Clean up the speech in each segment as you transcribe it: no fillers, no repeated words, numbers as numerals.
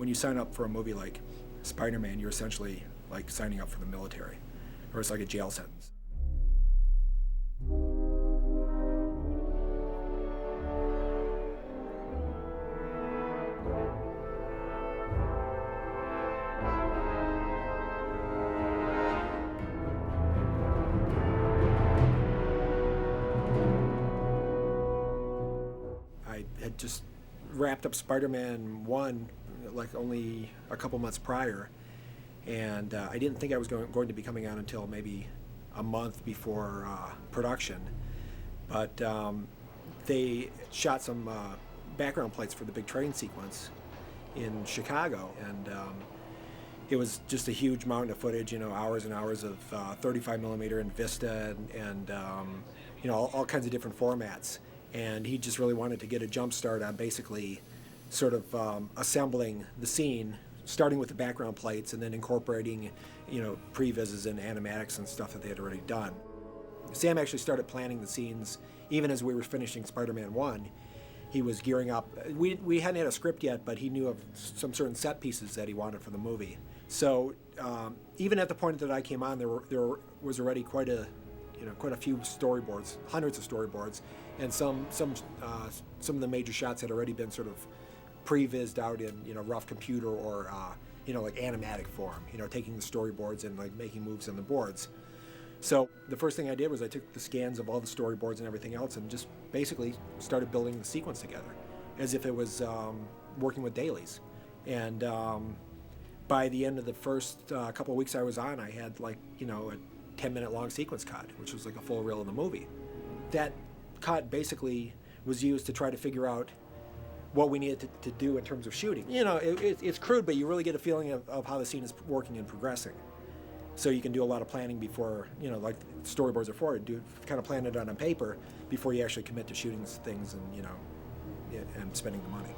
when you sign up for a movie like Spider-Man, you're essentially like signing up for the military, or it's like a jail sentence. I had just wrapped up Spider-Man 1 like only a couple months prior, and I didn't think I was going to be coming out until maybe a month before production. But they shot some background plates for the big train sequence in Chicago, and it was just a huge mountain of footage, hours and hours of 35 millimeter in Vista and all kinds of different formats. And he just really wanted to get a jump start on basically sort of assembling the scene, starting with the background plates and then incorporating, previses and animatics and stuff that they had already done. Sam actually started planning the scenes even as we were finishing Spider-Man 1. He was gearing up. We hadn't had a script yet, but he knew of some certain set pieces that he wanted for the movie. So even at the point that I came on, there was already quite a few storyboards, hundreds of storyboards, and some of the major shots had already been sort of pre-vised out in rough computer or like animatic form. Taking the storyboards and like making moves on the boards. So the first thing I did was I took the scans of all the storyboards and everything else and just basically started building the sequence together, as if it was working with dailies. And by the end of the first couple of weeks I was on, I had like a 10-minute long sequence cut, which was like a full reel of the movie. That cut basically was used to try to figure out what we needed to do in terms of shooting. It's crude, but you really get a feeling of how the scene is working and progressing. So you can do a lot of planning before, like storyboards are for, kind of plan it out on paper before you actually commit to shooting things and spending the money.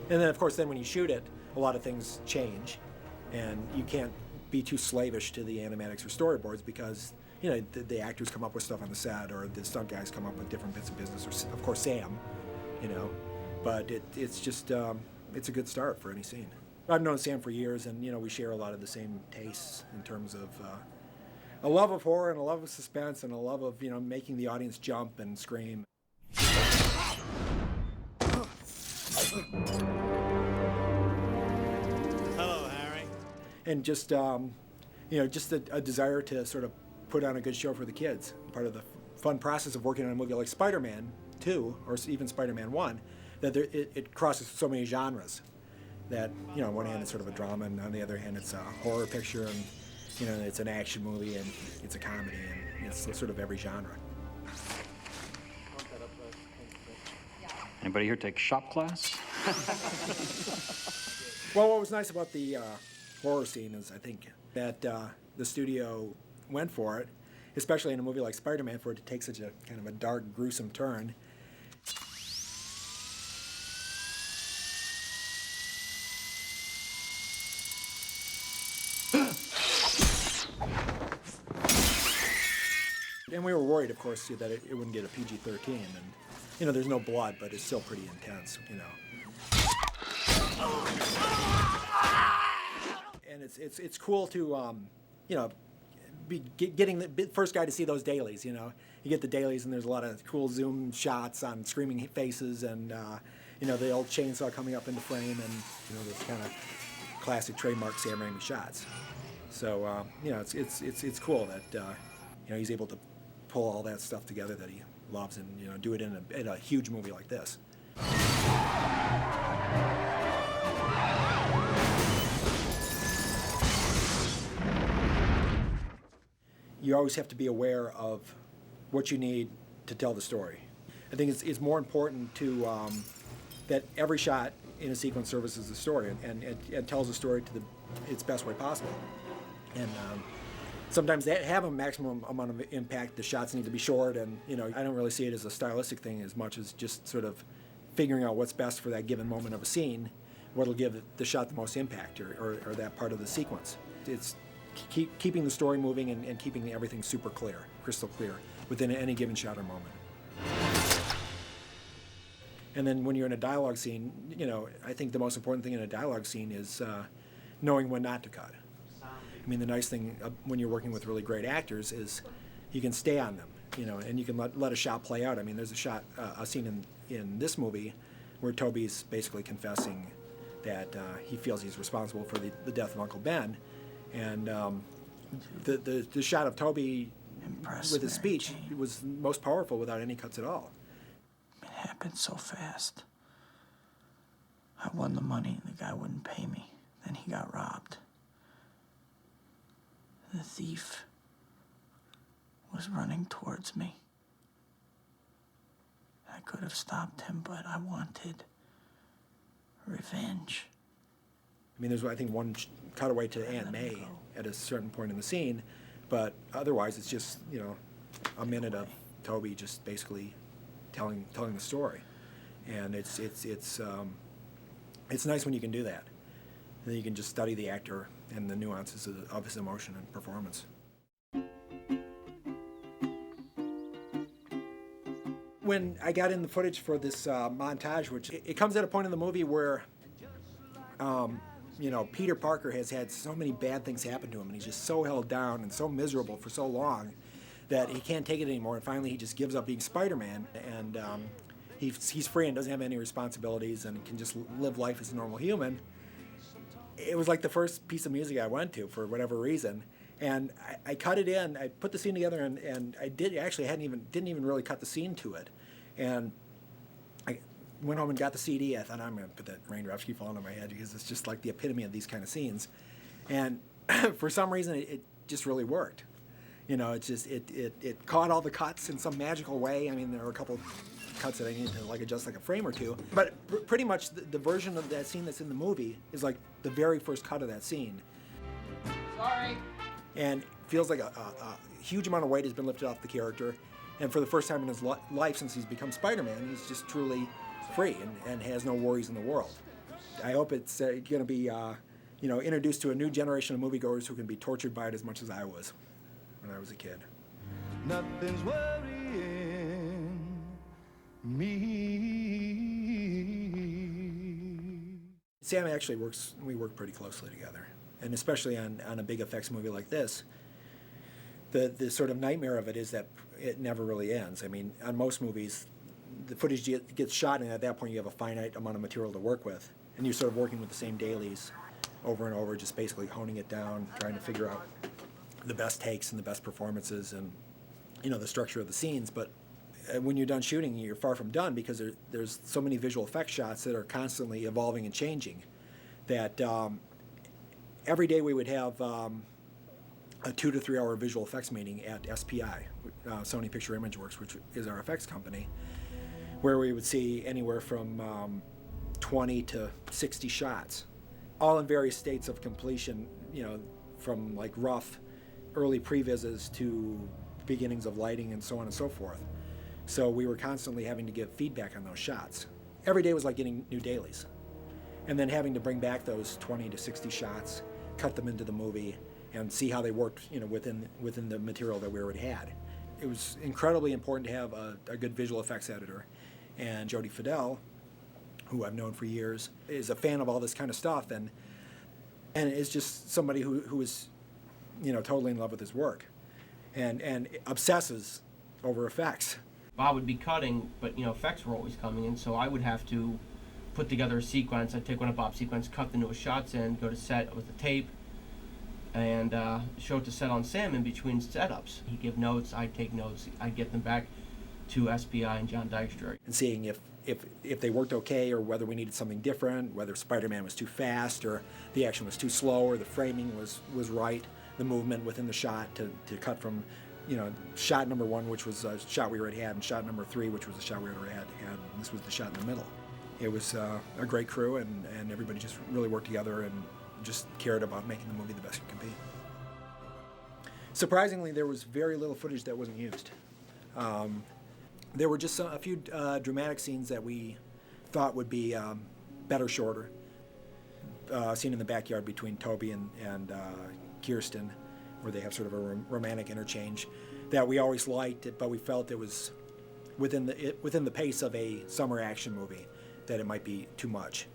And then, of course, when you shoot it, a lot of things change, and you can't be too slavish to the animatics or storyboards because the actors come up with stuff on the set, or the stunt guys come up with different bits of business, or of course Sam, but it's just it's a good start for any scene. I've known Sam for years, and we share a lot of the same tastes in terms of a love of horror and a love of suspense and a love of making the audience jump and scream. Hello, Harry. And just just a desire to sort of put on a good show for the kids. Part of the fun process of working on a movie like Spider-Man 2 or even Spider-Man 1, that it crosses so many genres. That on one hand it's sort of a drama, and on the other hand it's a horror picture, and it's an action movie, and it's a comedy, and it's sort of every genre. Anybody here take shop class? Well, what was nice about the horror scene is I think that the studio went for it, especially in a movie like Spider-Man, for it to take such a kind of a dark, gruesome turn. And we were worried, of course, that it wouldn't get a PG-13, and there's no blood, but it's still pretty intense, And it's cool to be getting the first guy to see those dailies. You get the dailies, and there's a lot of cool zoom shots on screaming faces, and the old chainsaw coming up into frame, and this kind of classic trademark Sam Raimi shots. So it's cool that he's able to pull all that stuff together that he loves, and do it in a huge movie like this. You always have to be aware of what you need to tell the story. I think it's more important to that every shot in a sequence services the story and tells the story to its best way possible. And sometimes they have a maximum amount of impact. The shots need to be short, and I don't really see it as a stylistic thing as much as just sort of figuring out what's best for that given moment of a scene, what'll give the shot the most impact, or that part of the sequence. It's keeping the story moving and keeping everything super clear, crystal clear, within any given shot or moment. And then when you're in a dialogue scene, I think the most important thing in a dialogue scene is knowing when not to cut. I mean, the nice thing when you're working with really great actors is you can stay on them, and you can let a shot play out. I mean, there's a scene in this movie where Toby's basically confessing that he feels he's responsible for the death of Uncle Ben, and the shot of Toby with his speech was most powerful without any cuts at all. It happened so fast. I won the money and the guy wouldn't pay me. Then he got robbed. The thief was running towards me. I could have stopped him, but I wanted revenge. I mean, there's, I think, one cutaway to Aunt May at a certain point in the scene, but otherwise it's just, a minute of Toby just basically telling the story. And it's nice when you can do that. And then you can just study the actor and the nuances of his emotion and performance. When I got in the footage for this montage, which it comes at a point in the movie where, Peter Parker has had so many bad things happen to him, and he's just so held down and so miserable for so long that he can't take it anymore, and finally he just gives up being Spider-Man, and he's free and doesn't have any responsibilities and can just live life as a normal human. It was like the first piece of music I went to for whatever reason, and I cut it in. I put the scene together, and I didn't even really cut the scene to it, and I went home and got the CD. I thought, I'm going to put that Raindrops Keep Falling on My Head because it's just like the epitome of these kind of scenes, and for some reason it just really worked. It caught all the cuts in some magical way. I mean, there were a couple cuts that I needed to adjust a frame or two, but pretty much the version of that scene that's in the movie is like the very first cut of that scene. Sorry. And it feels like a huge amount of weight has been lifted off the character, and for the first time in his life since he's become Spider-Man, he's just truly free and has no worries in the world. I hope it's going to be introduced to a new generation of moviegoers who can be tortured by it as much as I was when I was a kid. Nothing's worrying me. Sam actually we work pretty closely together, and especially on a big effects movie like this, the sort of nightmare of it is that it never really ends. I mean, on most movies, the footage gets shot, and at that point you have a finite amount of material to work with, and you're sort of working with the same dailies over and over, just basically honing it down, trying to figure out the best takes and the best performances and the structure of the scenes. But when you're done shooting, you're far from done, because there's so many visual effects shots that are constantly evolving and changing that every day we would have a 2 to 3 hour visual effects meeting at SPI, Sony Picture Imageworks, which is our effects company, where we would see anywhere from 20 to 60 shots, all in various states of completion, from rough early previses to beginnings of lighting and so on and so forth. So we were constantly having to give feedback on those shots. Every day was like getting new dailies, and then having to bring back those 20 to 60 shots, cut them into the movie, and see how they worked, within the material that we already had. It was incredibly important to have a good visual effects editor, and Jody Fidel, who I've known for years, is a fan of all this kind of stuff, and is just somebody who is, totally in love with his work, and obsesses over effects. Bob would be cutting, but effects were always coming in, so I would have to put together a sequence. I'd take one of Bob's sequences, cut the newest shots in, go to set with the tape, and show it to set on Sam in between setups. He'd give notes, I'd take notes, I'd get them back to SPI and John Dykstra. And seeing if they worked okay, or whether we needed something different, whether Spider-Man was too fast, or the action was too slow, or the framing was right, the movement within the shot to cut from shot number 1, which was a shot we already had, and shot number 3, which was a shot we already had, and this was the shot in the middle. It was a great crew, and everybody just really worked together and just cared about making the movie the best it could be. Surprisingly, there was very little footage that wasn't used. There were just a few dramatic scenes that we thought would be better shorter. A scene in the backyard between Toby and Kirsten, where they have sort of a romantic interchange that we always liked, but we felt it was within the pace of a summer action movie. that it might be too much.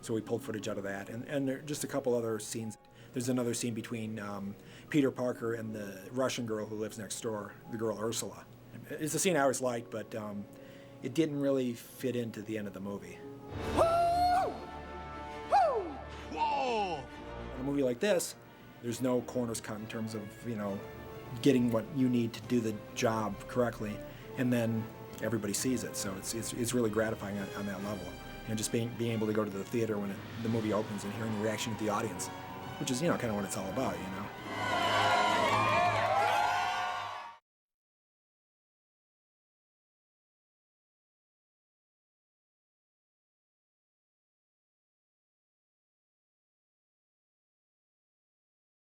So we pulled footage out of that, and there are just a couple other scenes. There's another scene between Peter Parker and the Russian girl who lives next door, the girl Ursula. It's a scene I always liked, but it didn't really fit into the end of the movie. Woo! Woo! Whoa! In a movie like this, there's no corners cut in terms of, getting what you need to do the job correctly, and then everybody sees it. So it's really gratifying on that level. Just being able to go to the theater when the movie opens and hearing the reaction of the audience, which is, kind of what it's all about,